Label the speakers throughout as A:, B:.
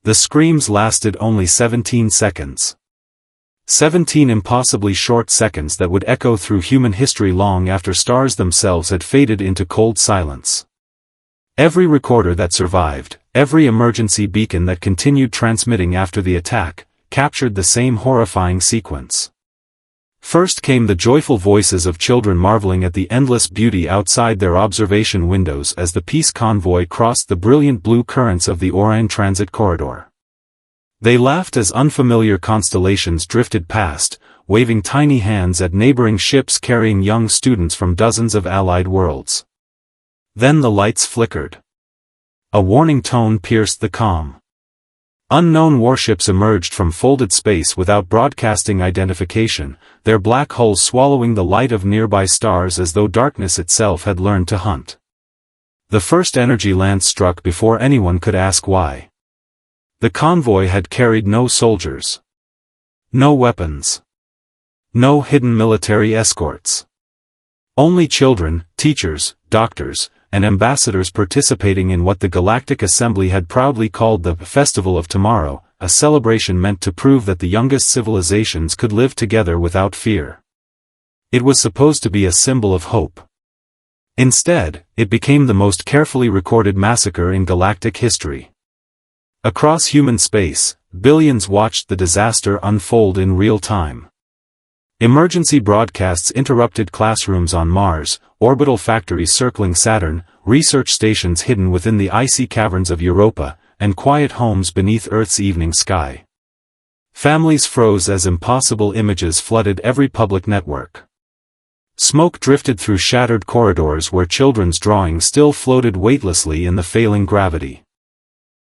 A: The screams lasted only 17 seconds. 17 impossibly short seconds that would echo through human history long after stars themselves had faded into cold silence. Every recorder that survived, every emergency beacon that continued transmitting after the attack, captured the same horrifying sequence. First came the joyful voices of children marveling at the endless beauty outside their observation windows as the peace convoy crossed the brilliant blue currents of the Orion transit corridor. They laughed as unfamiliar constellations drifted past, waving tiny hands at neighboring ships carrying young students from dozens of allied worlds. Then the lights flickered. A warning tone pierced the calm. Unknown warships emerged from folded space without broadcasting identification, their black hulls swallowing the light of nearby stars as though darkness itself had learned to hunt. The first energy lance struck before anyone could ask why. The convoy had carried no soldiers. No weapons. No hidden military escorts. Only children, teachers, doctors, and ambassadors participating in what the Galactic Assembly had proudly called the Festival of Tomorrow, a celebration meant to prove that the youngest civilizations could live together without fear. It was supposed to be a symbol of hope. Instead, it became the most carefully recorded massacre in galactic history. Across human space, billions watched the disaster unfold in real time. Emergency broadcasts interrupted classrooms on Mars, orbital factories circling Saturn, research stations hidden within the icy caverns of Europa, and quiet homes beneath Earth's evening sky. Families froze as impossible images flooded every public network. Smoke drifted through shattered corridors where children's drawings still floated weightlessly in the failing gravity.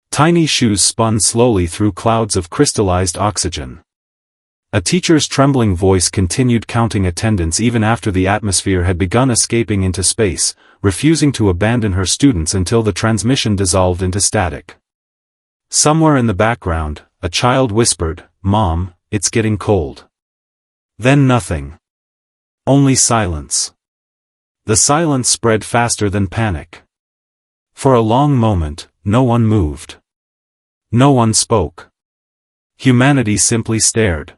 A: Tiny shoes spun slowly through clouds of crystallized oxygen. A teacher's trembling voice continued counting attendance even after the atmosphere had begun escaping into space, refusing to abandon her students until the transmission dissolved into static. Somewhere in the background, a child whispered, "Mom, it's getting cold." Then nothing. Only silence. The silence spread faster than panic. For a long moment, no one moved. No one spoke. Humanity simply stared.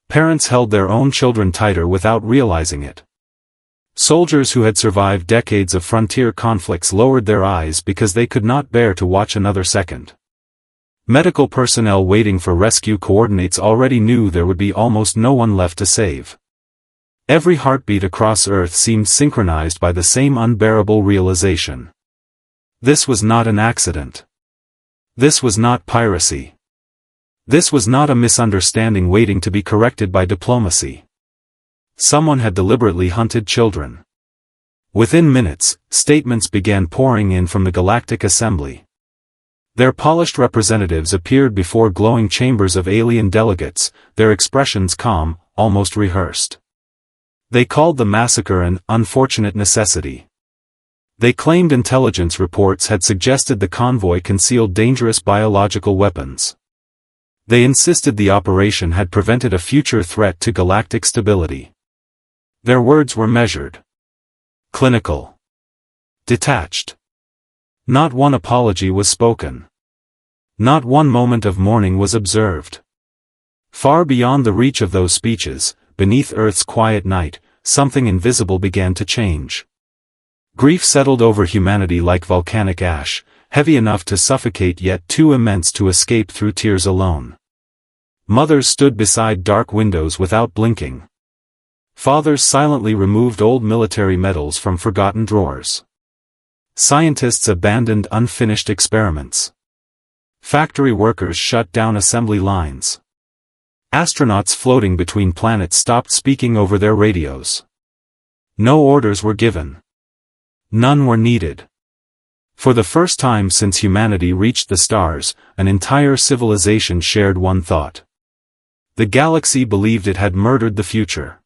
A: Parents held their own children tighter without realizing it. Soldiers who had survived decades of frontier conflicts lowered their eyes because they could not bear to watch another second. Medical personnel waiting for rescue coordinates already knew there would be almost no one left to save. Every heartbeat across Earth seemed synchronized by the same unbearable realization. This was not an accident. This was not piracy. This was not a misunderstanding waiting to be corrected by diplomacy. Someone had deliberately hunted children. Within minutes, statements began pouring in from the Galactic Assembly. Their polished representatives appeared before glowing chambers of alien delegates, their expressions calm, almost rehearsed. They called the massacre an unfortunate necessity. They claimed intelligence reports had suggested the convoy concealed dangerous biological weapons. They insisted the operation had prevented a future threat to galactic stability. Their words were measured. Clinical. Detached. Not one apology was spoken. Not one moment of mourning was observed. Far beyond the reach of those speeches, beneath Earth's quiet night, something invisible began to change. Grief settled over humanity like volcanic ash, heavy enough to suffocate yet too immense to escape through tears alone. Mothers stood beside dark windows without blinking. Fathers silently removed old military medals from forgotten drawers. Scientists abandoned unfinished experiments. Factory workers shut down assembly lines. Astronauts floating between planets stopped speaking over their radios. No orders were given. None were needed. For the first time since humanity reached the stars, an entire civilization shared one thought. The galaxy believed it had murdered the future.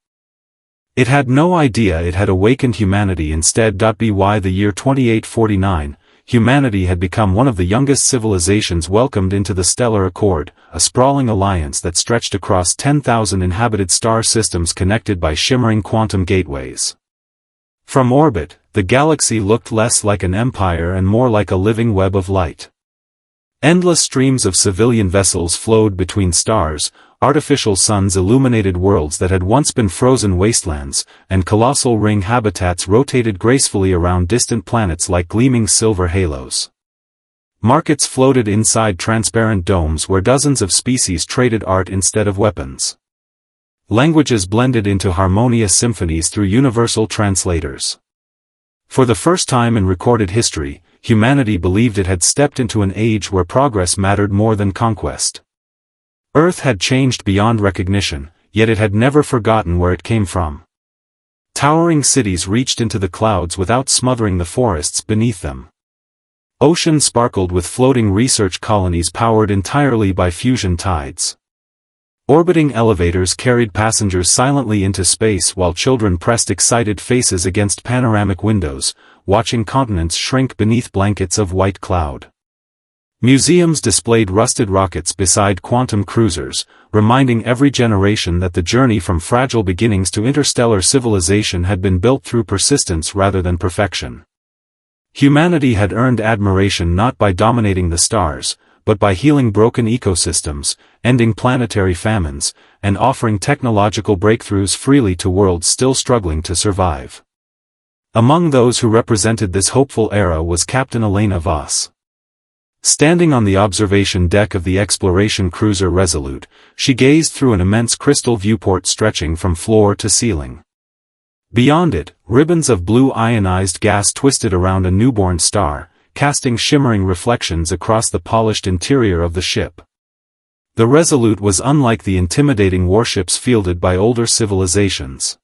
A: It had no idea it had awakened humanity instead. By the year 2849, humanity had become one of the youngest civilizations welcomed into the Stellar Accord, a sprawling alliance that stretched across 10,000 inhabited star systems connected by shimmering quantum gateways. From orbit, the galaxy looked less like an empire and more like a living web of light. Endless streams of civilian vessels flowed between stars, artificial suns illuminated worlds that had once been frozen wastelands, and colossal ring habitats rotated gracefully around distant planets like gleaming silver halos. Markets floated inside transparent domes where dozens of species traded art instead of weapons. Languages blended into harmonious symphonies through universal translators. For the first time in recorded history, humanity believed it had stepped into an age where progress mattered more than conquest. Earth had changed beyond recognition, yet it had never forgotten where it came from. Towering cities reached into the clouds without smothering the forests beneath them. Oceans sparkled with floating research colonies powered entirely by fusion tides. Orbiting elevators carried passengers silently into space while children pressed excited faces against panoramic windows, watching continents shrink beneath blankets of white cloud. Museums displayed rusted rockets beside quantum cruisers, reminding every generation that the journey from fragile beginnings to interstellar civilization had been built through persistence rather than perfection. Humanity had earned admiration not by dominating the stars, but by healing broken ecosystems, ending planetary famines, and offering technological breakthroughs freely to worlds still struggling to survive. Among those who represented this hopeful era was Captain Elena Voss. Standing on the observation deck of the exploration cruiser Resolute, she gazed through an immense crystal viewport stretching from floor to ceiling. Beyond it, ribbons of blue ionized gas twisted around a newborn star, casting shimmering reflections across the polished interior of the ship. The Resolute was unlike the intimidating warships fielded by older civilizations.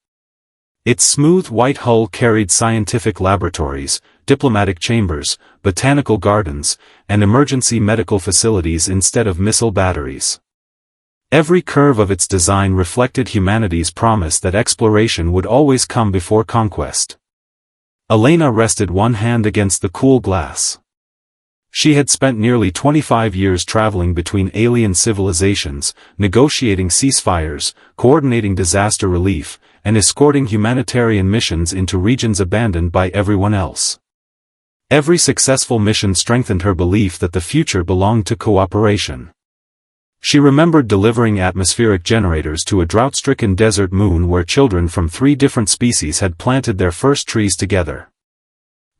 A: Its smooth white hull carried scientific laboratories, diplomatic chambers, botanical gardens, and emergency medical facilities instead of missile batteries. Every curve of its design reflected humanity's promise that exploration would always come before conquest. Elena rested one hand against the cool glass. She had spent nearly 25 years traveling between alien civilizations, negotiating ceasefires, coordinating disaster relief, and escorting humanitarian missions into regions abandoned by everyone else. Every successful mission strengthened her belief that the future belonged to cooperation. She remembered delivering atmospheric generators to a drought-stricken desert moon where children from 3 different species had planted their first trees together.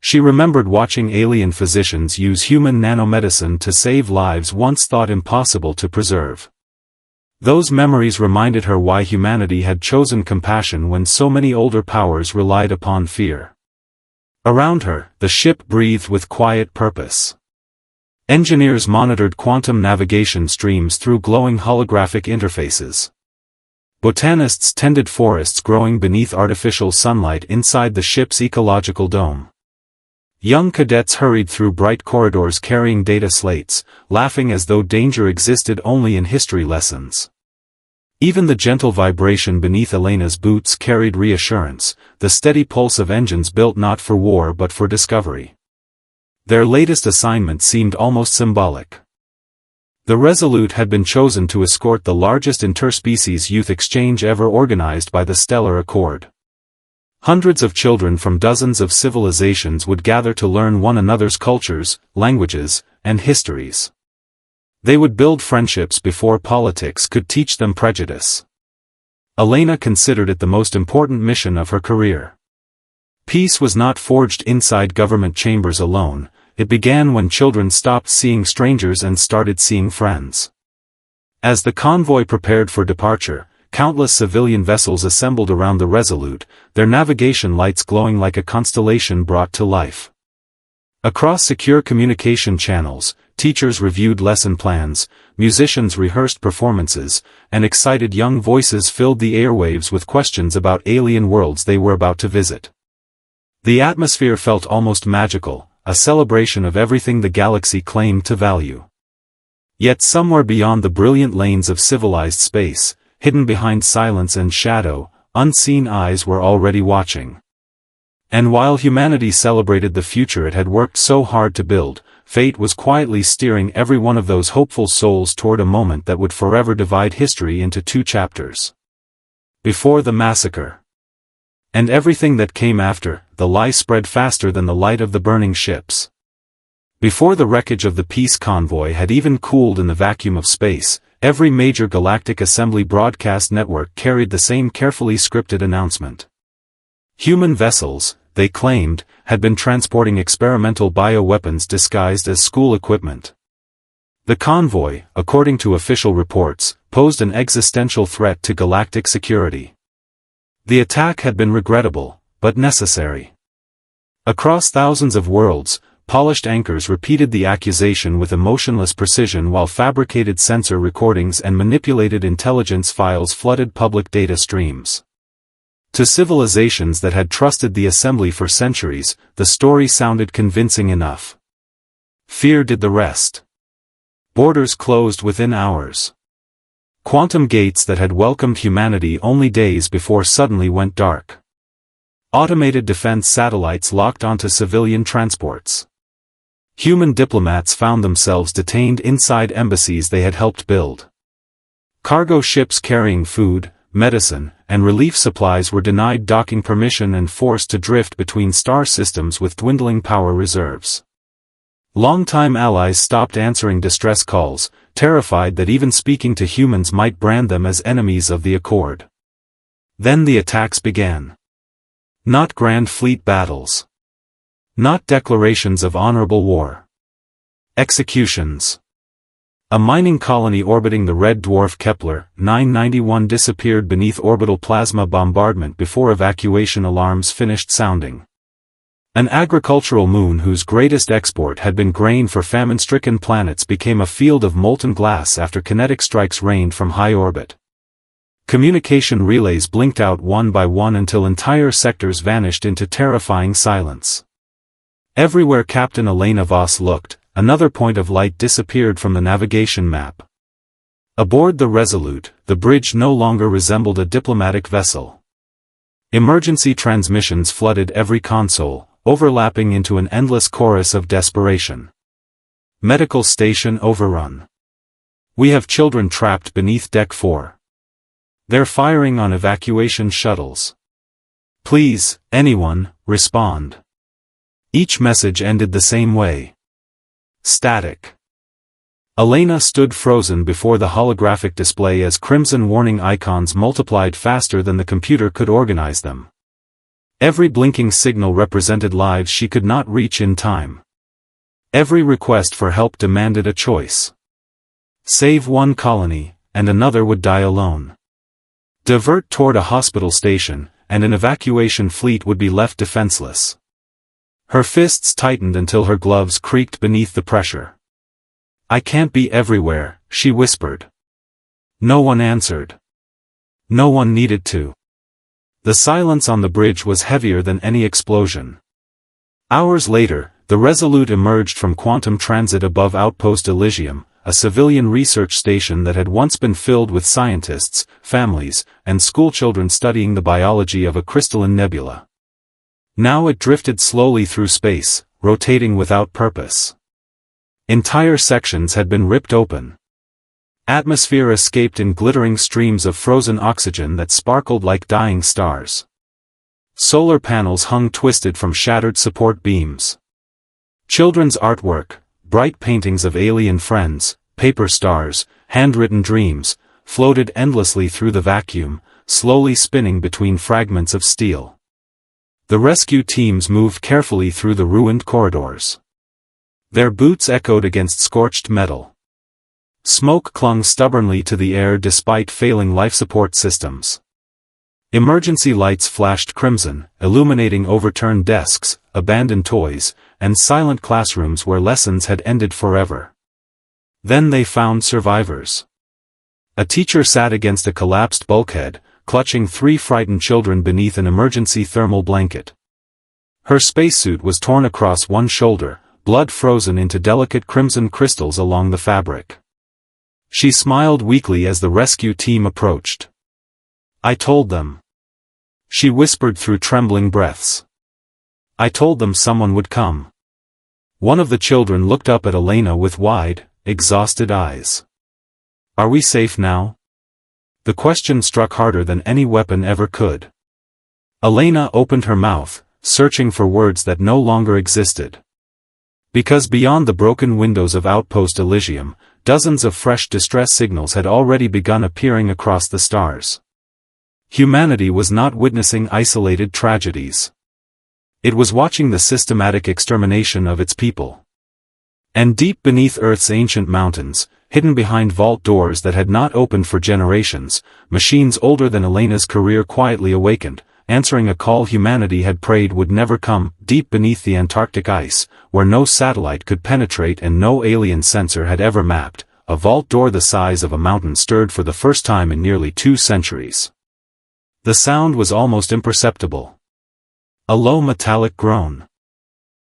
A: She remembered watching alien physicians use human nanomedicine to save lives once thought impossible to preserve. Those memories reminded her why humanity had chosen compassion when so many older powers relied upon fear. Around her, the ship breathed with quiet purpose. Engineers monitored quantum navigation streams through glowing holographic interfaces. Botanists tended forests growing beneath artificial sunlight inside the ship's ecological dome. Young cadets hurried through bright corridors carrying data slates, laughing as though danger existed only in history lessons. Even the gentle vibration beneath Elena's boots carried reassurance, the steady pulse of engines built not for war but for discovery. Their latest assignment seemed almost symbolic. The Resolute had been chosen to escort the largest interspecies youth exchange ever organized by the Stellar Accord. Hundreds of children from dozens of civilizations would gather to learn one another's cultures, languages, and histories. They would build friendships before politics could teach them prejudice. Elena considered it the most important mission of her career. Peace was not forged inside government chambers alone, it began when children stopped seeing strangers and started seeing friends. As the convoy prepared for departure, countless civilian vessels assembled around the Resolute, their navigation lights glowing like a constellation brought to life. Across secure communication channels, teachers reviewed lesson plans, musicians rehearsed performances, and excited young voices filled the airwaves with questions about alien worlds they were about to visit. The atmosphere felt almost magical, a celebration of everything the galaxy claimed to value. Yet somewhere beyond the brilliant lanes of civilized space, hidden behind silence and shadow, unseen eyes were already watching. And while humanity celebrated the future it had worked so hard to build, fate was quietly steering every one of those hopeful souls toward a moment that would forever divide history into 2 chapters. Before the massacre. And everything that came after, the lie spread faster than the light of the burning ships. Before the wreckage of the peace convoy had even cooled in the vacuum of space, every major galactic assembly broadcast network carried the same carefully scripted announcement. Human vessels, they claimed, had been transporting experimental bioweapons disguised as school equipment. The convoy, according to official reports, posed an existential threat to galactic security. The attack had been regrettable, but necessary. Across thousands of worlds, polished anchors repeated the accusation with emotionless precision while fabricated sensor recordings and manipulated intelligence files flooded public data streams. To civilizations that had trusted the assembly for centuries, the story sounded convincing enough. Fear did the rest. Borders closed within hours. Quantum gates that had welcomed humanity only days before suddenly went dark. Automated defense satellites locked onto civilian transports. Human diplomats found themselves detained inside embassies they had helped build. Cargo ships carrying food, medicine, and relief supplies were denied docking permission and forced to drift between star systems with dwindling power reserves. Longtime allies stopped answering distress calls, terrified that even speaking to humans might brand them as enemies of the Accord. Then the attacks began. Not grand fleet battles. Not declarations of honorable war. Executions. A mining colony orbiting the red dwarf Kepler 991 disappeared beneath orbital plasma bombardment before evacuation alarms finished sounding. An agricultural moon whose greatest export had been grain for famine-stricken planets became a field of molten glass after kinetic strikes rained from high orbit. Communication relays blinked out one by one until entire sectors vanished into terrifying silence. Everywhere Captain Elena Voss looked, another point of light disappeared from the navigation map. Aboard the Resolute, the bridge no longer resembled a diplomatic vessel. Emergency transmissions flooded every console, overlapping into an endless chorus of desperation. Medical station overrun. We have children trapped beneath Deck 4. They're firing on evacuation shuttles. Please, anyone, respond. Each message ended the same way. Static. Elena stood frozen before the holographic display as crimson warning icons multiplied faster than the computer could organize them. Every blinking signal represented lives she could not reach in time. Every request for help demanded a choice. Save one colony, and another would die alone. Divert toward a hospital station, and an evacuation fleet would be left defenseless. Her fists tightened until her gloves creaked beneath the pressure. I can't be everywhere, she whispered. No one answered. No one needed to. The silence on the bridge was heavier than any explosion. Hours later, the Resolute emerged from quantum transit above Outpost Elysium, a civilian research station that had once been filled with scientists, families, and schoolchildren studying the biology of a crystalline nebula. Now it drifted slowly through space, rotating without purpose. Entire sections had been ripped open. Atmosphere escaped in glittering streams of frozen oxygen that sparkled like dying stars. Solar panels hung twisted from shattered support beams. Children's artwork, bright paintings of alien friends, paper stars, handwritten dreams, floated endlessly through the vacuum, slowly spinning between fragments of steel. The rescue teams moved carefully through the ruined corridors. Their boots echoed against scorched metal. Smoke clung stubbornly to the air despite failing life support systems. Emergency lights flashed crimson, illuminating overturned desks, abandoned toys, and silent classrooms where lessons had ended forever. Then they found survivors. A teacher sat against a collapsed bulkhead, clutching 3 frightened children beneath an emergency thermal blanket. Her spacesuit was torn across one shoulder, blood frozen into delicate crimson crystals along the fabric. She smiled weakly as the rescue team approached. I told them. She whispered through trembling breaths. I told them someone would come. One of the children looked up at Elena with wide, exhausted eyes. Are we safe now? The question struck harder than any weapon ever could. Elena opened her mouth, searching for words that no longer existed. Because beyond the broken windows of Outpost Elysium, dozens of fresh distress signals had already begun appearing across the stars. Humanity was not witnessing isolated tragedies. It was watching the systematic extermination of its people. And deep beneath Earth's ancient mountains, hidden behind vault doors that had not opened for generations, machines older than Elena's career quietly awakened, answering a call humanity had prayed would never come. Deep beneath the Antarctic ice, where no satellite could penetrate and no alien sensor had ever mapped, a vault door the size of a mountain stirred for the first time in nearly 2 centuries. The sound was almost imperceptible. A low metallic groan.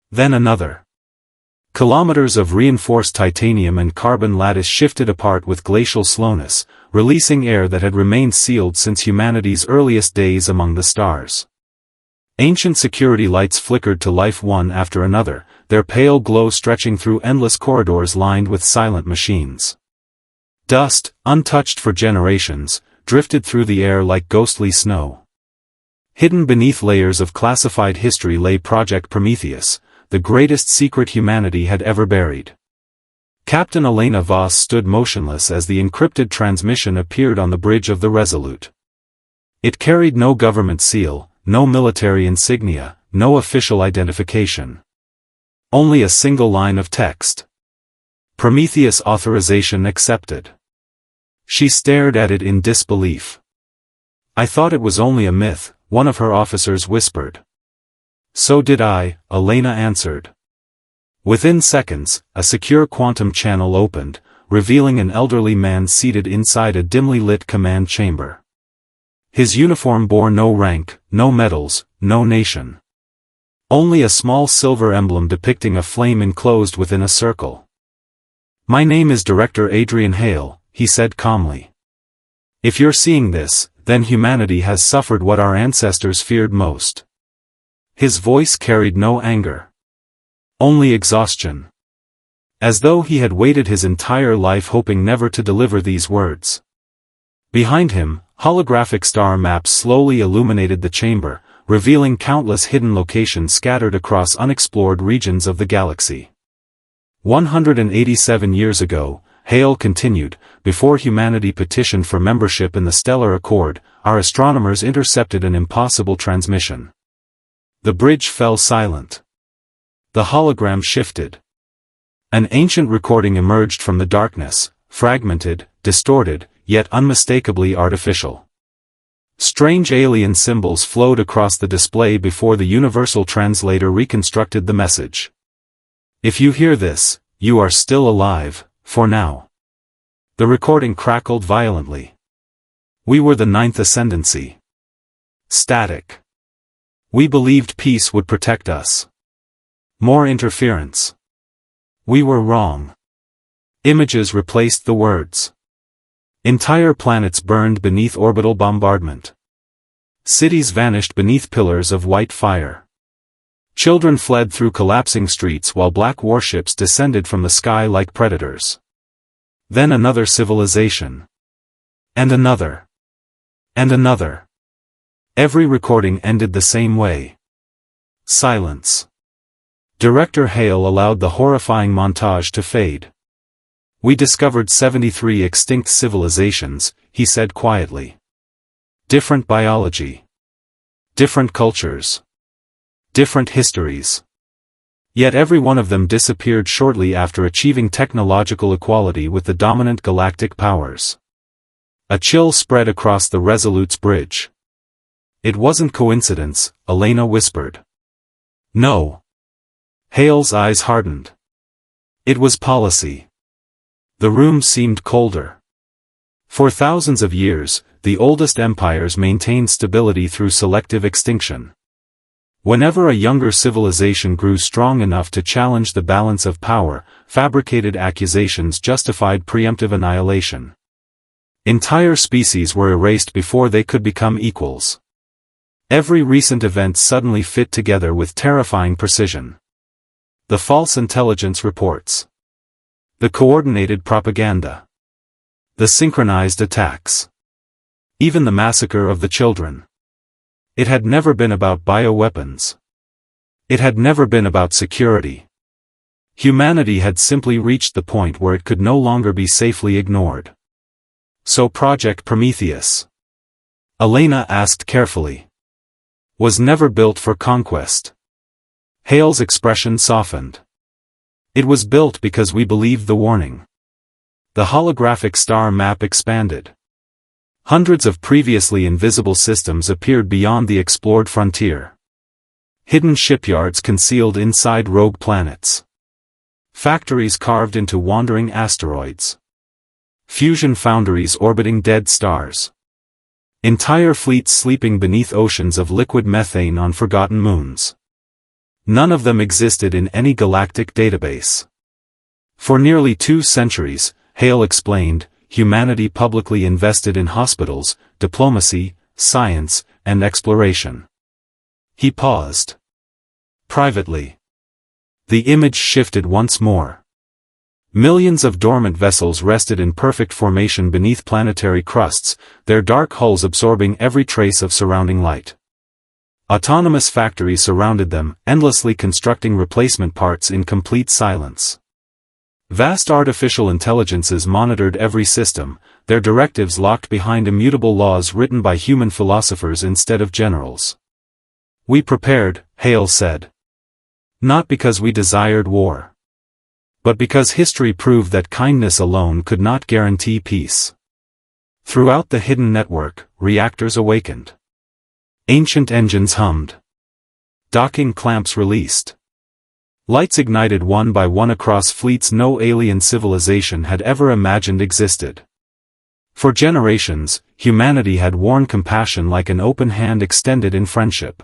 A: Then another. Kilometers of reinforced titanium and carbon lattice shifted apart with glacial slowness, releasing air that had remained sealed since humanity's earliest days among the stars. Ancient security lights flickered to life one after another, their pale glow stretching through endless corridors lined with silent machines. Dust, untouched for generations, drifted through the air like ghostly snow. Hidden beneath layers of classified history lay Project Prometheus, the greatest secret humanity had ever buried. Captain Elena Voss stood motionless as the encrypted transmission appeared on the bridge of the Resolute. It carried no government seal, no military insignia, no official identification. Only a single line of text. Prometheus authorization accepted. She stared at it in disbelief. "I thought it was only a myth," one of her officers whispered. "So did I," Elena answered. Within seconds, a secure quantum channel opened, revealing an elderly man seated inside a dimly lit command chamber. His uniform bore no rank, no medals, no nation. Only a small silver emblem depicting a flame enclosed within a circle. "My name is Director Adrian Hale," he said calmly. "If you're seeing this, then humanity has suffered what our ancestors feared most." His voice carried no anger. Only exhaustion. As though he had waited his entire life hoping never to deliver these words. Behind him, holographic star maps slowly illuminated the chamber, revealing countless hidden locations scattered across unexplored regions of the galaxy. 187 years ago, Hale continued, before humanity petitioned for membership in the Stellar Accord, our astronomers intercepted an impossible transmission. The bridge fell silent. The hologram shifted. An ancient recording emerged from the darkness, fragmented, distorted, yet unmistakably artificial. Strange alien symbols flowed across the display before the universal translator reconstructed the message. "If you hear this, you are still alive, for now." The recording crackled violently. "We were the ninth ascendancy. Static. We believed peace would protect us. More interference. We were wrong." Images replaced the words. Entire planets burned beneath orbital bombardment. Cities vanished beneath pillars of white fire. Children fled through collapsing streets while black warships descended from the sky like predators. Then another civilization. And another. And another. Every recording ended the same way. Silence. Director Hale allowed the horrifying montage to fade. "We discovered 73 extinct civilizations," he said quietly. "Different biology. Different cultures. Different histories. Yet every one of them disappeared shortly after achieving technological equality with the dominant galactic powers." A chill spread across the Resolute's bridge. "It wasn't coincidence," Elena whispered. "No." Hale's eyes hardened. "It was policy." The room seemed colder. For thousands of years, the oldest empires maintained stability through selective extinction. Whenever a younger civilization grew strong enough to challenge the balance of power, fabricated accusations justified preemptive annihilation. Entire species were erased before they could become equals. Every recent event suddenly fit together with terrifying precision. The false intelligence reports. The coordinated propaganda. The synchronized attacks. Even the massacre of the children. It had never been about bioweapons. It had never been about security. Humanity had simply reached the point where it could no longer be safely ignored. So Project Prometheus, Elena asked carefully, was never built for conquest. Hale's expression softened. It was built because we believed the warning. The holographic star map expanded. Hundreds of previously invisible systems appeared beyond the explored frontier. Hidden shipyards concealed inside rogue planets. Factories carved into wandering asteroids. Fusion foundries orbiting dead stars. Entire fleets sleeping beneath oceans of liquid methane on forgotten moons. None of them existed in any galactic database. For nearly 2 centuries, Hale explained, humanity publicly invested in hospitals, diplomacy, science, and exploration. He paused. Privately. The image shifted once more. Millions of dormant vessels rested in perfect formation beneath planetary crusts, their dark hulls absorbing every trace of surrounding light. Autonomous factories surrounded them, endlessly constructing replacement parts in complete silence. Vast artificial intelligences monitored every system, their directives locked behind immutable laws written by human philosophers instead of generals. We prepared, Hale said. Not because we desired war. But because history proved that kindness alone could not guarantee peace. Throughout the hidden network, reactors awakened. Ancient engines hummed. Docking clamps released. Lights ignited one by one across fleets no alien civilization had ever imagined existed. For generations, humanity had worn compassion like an open hand extended in friendship.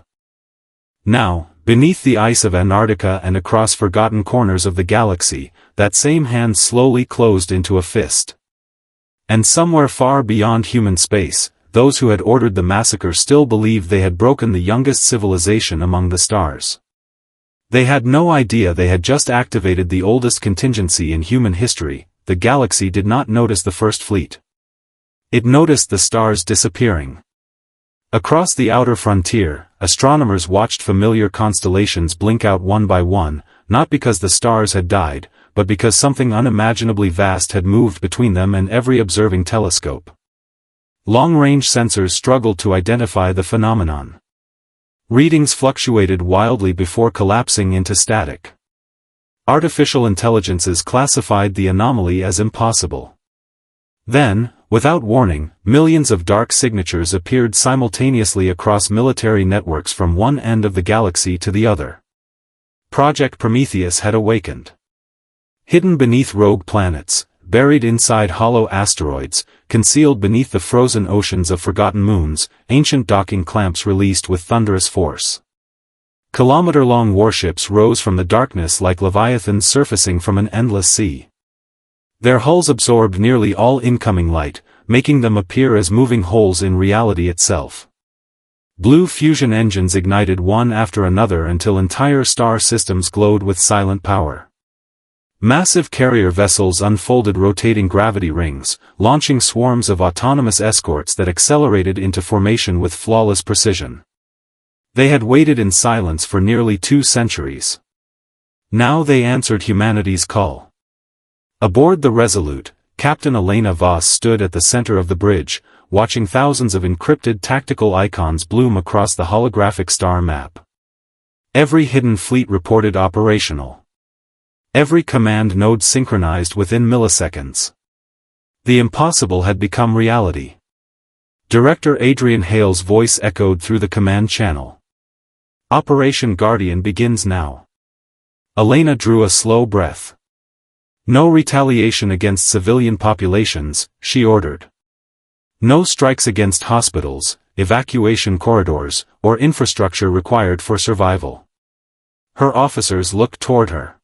A: Now, beneath the ice of Antarctica and across forgotten corners of the galaxy, that same hand slowly closed into a fist. And somewhere far beyond human space, those who had ordered the massacre still believed they had broken the youngest civilization among the stars. They had no idea they had just activated the oldest contingency in human history. The galaxy did not notice the first fleet. It noticed the stars disappearing. Across the outer frontier, astronomers watched familiar constellations blink out one by one, not because the stars had died, but because something unimaginably vast had moved between them and every observing telescope. Long-range sensors struggled to identify the phenomenon. Readings fluctuated wildly before collapsing into static. Artificial intelligences classified the anomaly as impossible. Then, without warning, millions of dark signatures appeared simultaneously across military networks from one end of the galaxy to the other. Project Prometheus had awakened. Hidden beneath rogue planets, buried inside hollow asteroids, concealed beneath the frozen oceans of forgotten moons, ancient docking clamps released with thunderous force. Kilometer-long warships rose from the darkness like leviathans surfacing from an endless sea. Their hulls absorbed nearly all incoming light, making them appear as moving holes in reality itself. Blue fusion engines ignited one after another until entire star systems glowed with silent power. Massive carrier vessels unfolded rotating gravity rings, launching swarms of autonomous escorts that accelerated into formation with flawless precision. They had waited in silence for nearly 2 centuries. Now they answered humanity's call. Aboard the Resolute, Captain Elena Voss stood at the center of the bridge, watching thousands of encrypted tactical icons bloom across the holographic star map. Every hidden fleet reported operational. Every command node synchronized within milliseconds. The impossible had become reality. Director Adrian Hale's voice echoed through the command channel. Operation Guardian begins now. Elena drew a slow breath. No retaliation against civilian populations, she ordered. No strikes against hospitals, evacuation corridors, or infrastructure required for survival. Her officers looked toward her.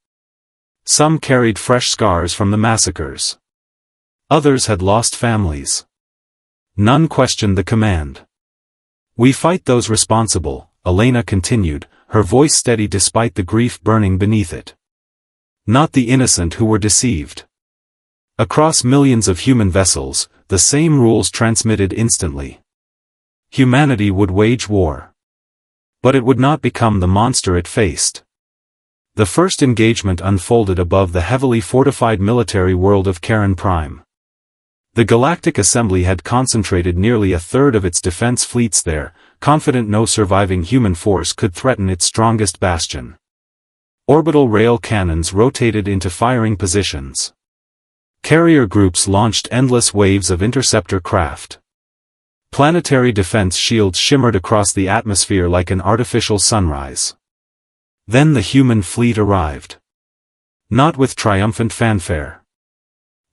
A: Some carried fresh scars from the massacres. Others had lost families. None questioned the command. We fight those responsible, Elena continued, her voice steady despite the grief burning beneath it. Not the innocent who were deceived. Across millions of human vessels, the same rules transmitted instantly. Humanity would wage war. But it would not become the monster it faced. The first engagement unfolded above the heavily fortified military world of Karen Prime. The Galactic Assembly had concentrated nearly a third of its defense fleets there, confident no surviving human force could threaten its strongest bastion. Orbital rail cannons rotated into firing positions. Carrier groups launched endless waves of interceptor craft. Planetary defense shields shimmered across the atmosphere like an artificial sunrise. Then the human fleet arrived. Not with triumphant fanfare.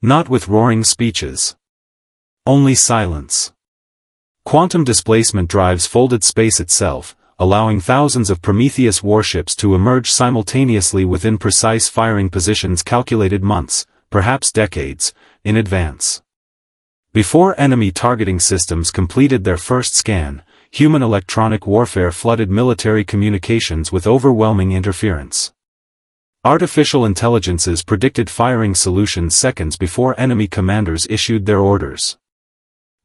A: Not with roaring speeches. Only silence. Quantum displacement drives folded space itself, allowing thousands of Prometheus warships to emerge simultaneously within precise firing positions calculated months, perhaps decades, in advance. Before enemy targeting systems completed their first scan, human electronic warfare flooded military communications with overwhelming interference. Artificial intelligences predicted firing solutions seconds before enemy commanders issued their orders.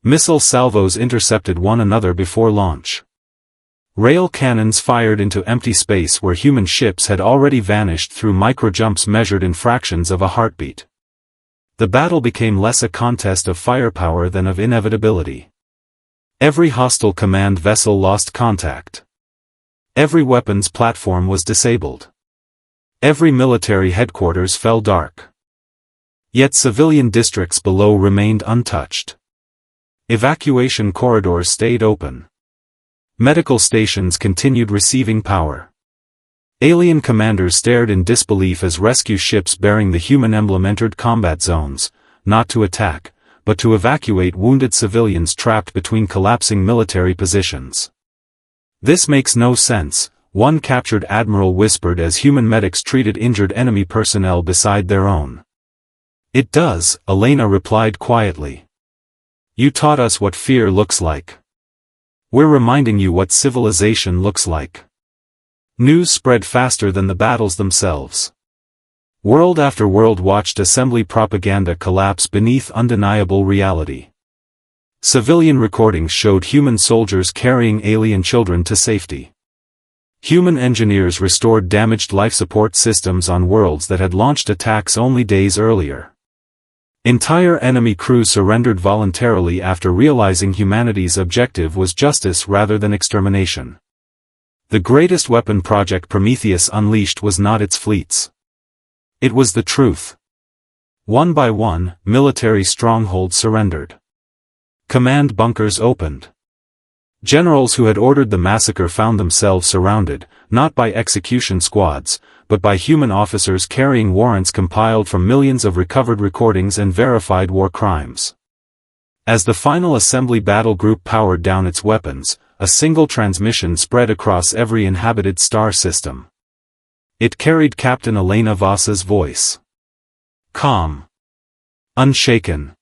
A: Missile salvos intercepted one another before launch. Rail cannons fired into empty space where human ships had already vanished through microjumps measured in fractions of a heartbeat. The battle became less a contest of firepower than of inevitability. Every hostile command vessel lost contact. Every weapons platform was disabled. Every military headquarters fell dark. Yet civilian districts below remained untouched. Evacuation corridors stayed open. Medical stations continued receiving power. Alien commanders stared in disbelief as rescue ships bearing the human emblem entered combat zones, not to attack, but to evacuate wounded civilians trapped between collapsing military positions. "This makes no sense," one captured admiral whispered as human medics treated injured enemy personnel beside their own. "It does," Elena replied quietly. "You taught us what fear looks like. We're reminding you what civilization looks like." News spread faster than the battles themselves. World after world watched assembly propaganda collapse beneath undeniable reality. Civilian recordings showed human soldiers carrying alien children to safety. Human engineers restored damaged life support systems on worlds that had launched attacks only days earlier. Entire enemy crews surrendered voluntarily after realizing humanity's objective was justice rather than extermination. The greatest weapon Project Prometheus unleashed was not its fleets. It was the truth. One by one, military strongholds surrendered. Command bunkers opened. Generals who had ordered the massacre found themselves surrounded, not by execution squads, but by human officers carrying warrants compiled from millions of recovered recordings and verified war crimes. As the final assembly battle group powered down its weapons, a single transmission spread across every inhabited star system. It carried Captain Elena Voss's voice. Calm. Unshaken.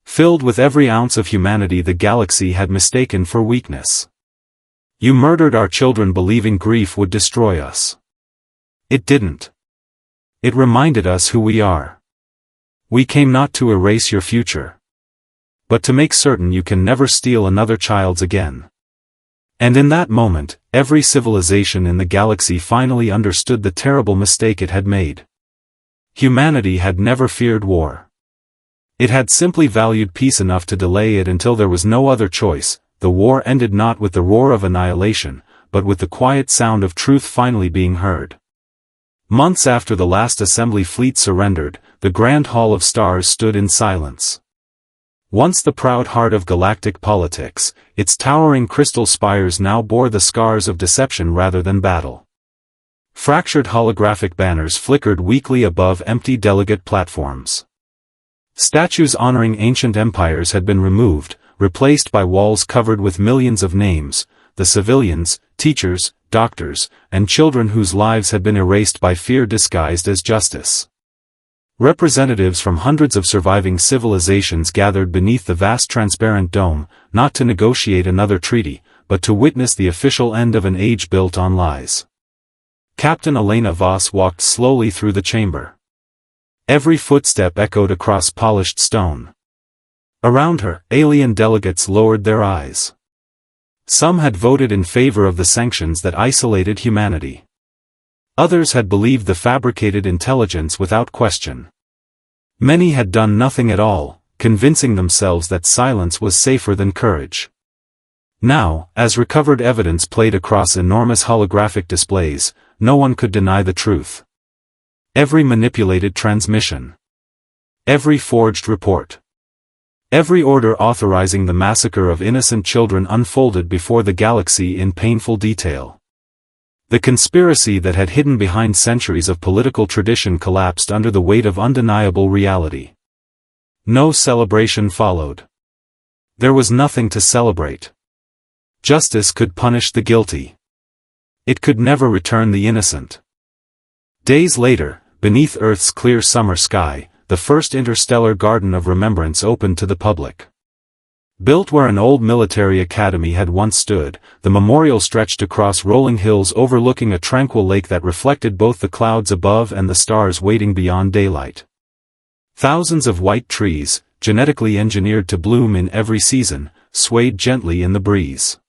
A: Filled with every ounce of humanity the galaxy had mistaken for weakness. "You murdered our children believing grief would destroy us. It didn't. It reminded us who we are. We came not to erase your future, but to make certain you can never steal another child's again." And in that moment, every civilization in the galaxy finally understood the terrible mistake it had made. Humanity had never feared war. It had simply valued peace enough to delay it until there was no other choice. The war ended not with the roar of annihilation, but with the quiet sound of truth finally being heard. Months after the last assembly fleet surrendered, the Grand Hall of Stars stood in silence. Once the proud heart of galactic politics, its towering crystal spires now bore the scars of deception rather than battle. Fractured holographic banners flickered weakly above empty delegate platforms. Statues honoring ancient empires had been removed, replaced by walls covered with millions of names, the civilians, teachers, doctors, and children whose lives had been erased by fear disguised as justice. Representatives from hundreds of surviving civilizations gathered beneath the vast transparent dome, not to negotiate another treaty, but to witness the official end of an age built on lies. Captain Elena Voss walked slowly through the chamber. Every footstep echoed across polished stone. Around her, alien delegates lowered their eyes. Some had voted in favor of the sanctions that isolated humanity. Others had believed the fabricated intelligence without question. Many had done nothing at all, convincing themselves that silence was safer than courage. Now, as recovered evidence played across enormous holographic displays, no one could deny the truth. Every manipulated transmission. Every forged report. Every order authorizing the massacre of innocent children unfolded before the galaxy in painful detail. The conspiracy that had hidden behind centuries of political tradition collapsed under the weight of undeniable reality. No celebration followed. There was nothing to celebrate. Justice could punish the guilty. It could never return the innocent. Days later, beneath Earth's clear summer sky, the first interstellar Garden of Remembrance opened to the public. Built where an old military academy had once stood, the memorial stretched across rolling hills overlooking a tranquil lake that reflected both the clouds above and the stars waiting beyond daylight. Thousands of white trees, genetically engineered to bloom in every season, swayed gently in the breeze.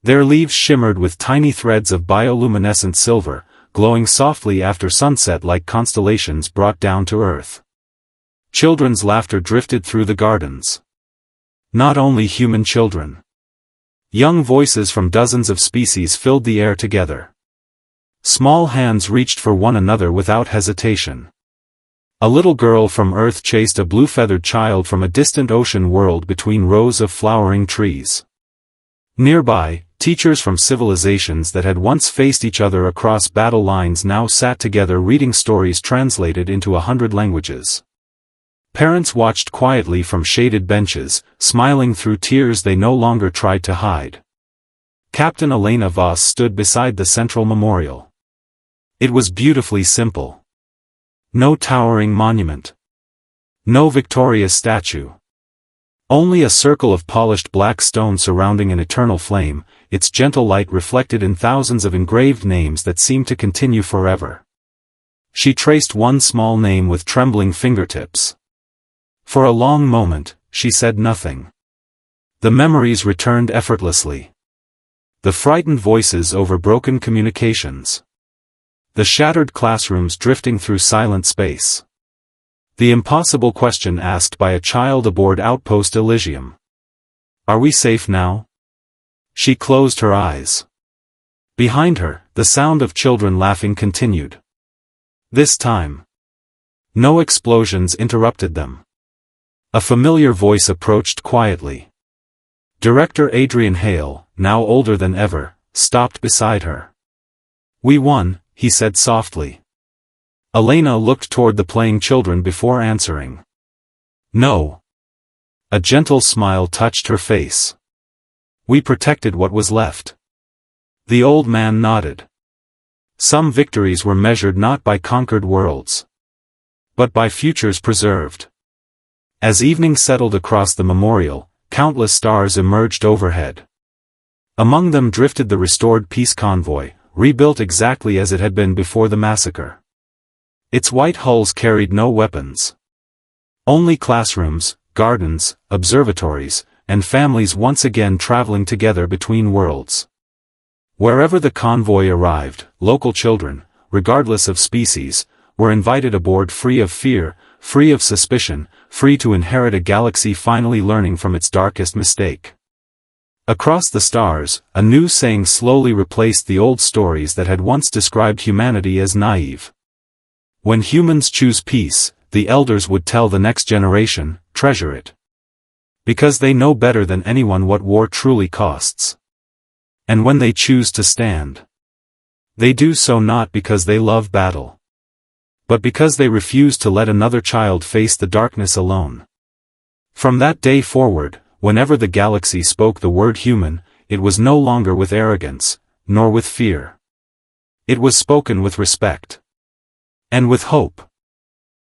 A: Their leaves shimmered with tiny threads of bioluminescent silver, glowing softly after sunset like constellations brought down to earth. Children's laughter drifted through the gardens. Not only human children. Young voices from dozens of species filled the air together. Small hands reached for one another without hesitation. A little girl from Earth chased a blue-feathered child from a distant ocean world between rows of flowering trees. Nearby, teachers from civilizations that had once faced each other across battle lines now sat together reading stories translated into 100 languages. Parents watched quietly from shaded benches, smiling through tears they no longer tried to hide. Captain Elena Voss stood beside the central memorial. It was beautifully simple. No towering monument. No victorious statue. Only a circle of polished black stone surrounding an eternal flame, its gentle light reflected in thousands of engraved names that seemed to continue forever. She traced one small name with trembling fingertips. For a long moment, she said nothing. The memories returned effortlessly. The frightened voices over broken communications. The shattered classrooms drifting through silent space. The impossible question asked by a child aboard Outpost Elysium. Are we safe now? She closed her eyes. Behind her, the sound of children laughing continued. This time, no explosions interrupted them. A familiar voice approached quietly. Director Adrian Hale, now older than ever, stopped beside her. We won, he said softly. Elena looked toward the playing children before answering. No. A gentle smile touched her face. We protected what was left. The old man nodded. Some victories were measured not by conquered worlds, but by futures preserved. As evening settled across the memorial, countless stars emerged overhead. Among them drifted the restored peace convoy, rebuilt exactly as it had been before the massacre. Its white hulls carried no weapons. Only classrooms, gardens, observatories, and families once again traveling together between worlds. Wherever the convoy arrived, local children, regardless of species, were invited aboard free of fear, free of suspicion, free to inherit a galaxy finally learning from its darkest mistake. Across the stars, a new saying slowly replaced the old stories that had once described humanity as naive. When humans choose peace, the elders would tell the next generation, treasure it. Because they know better than anyone what war truly costs. And when they choose to stand, they do so not because they love battle, but because they refuse to let another child face the darkness alone. From that day forward, whenever the galaxy spoke the word human, it was no longer with arrogance, nor with fear. It was spoken with respect. And with hope.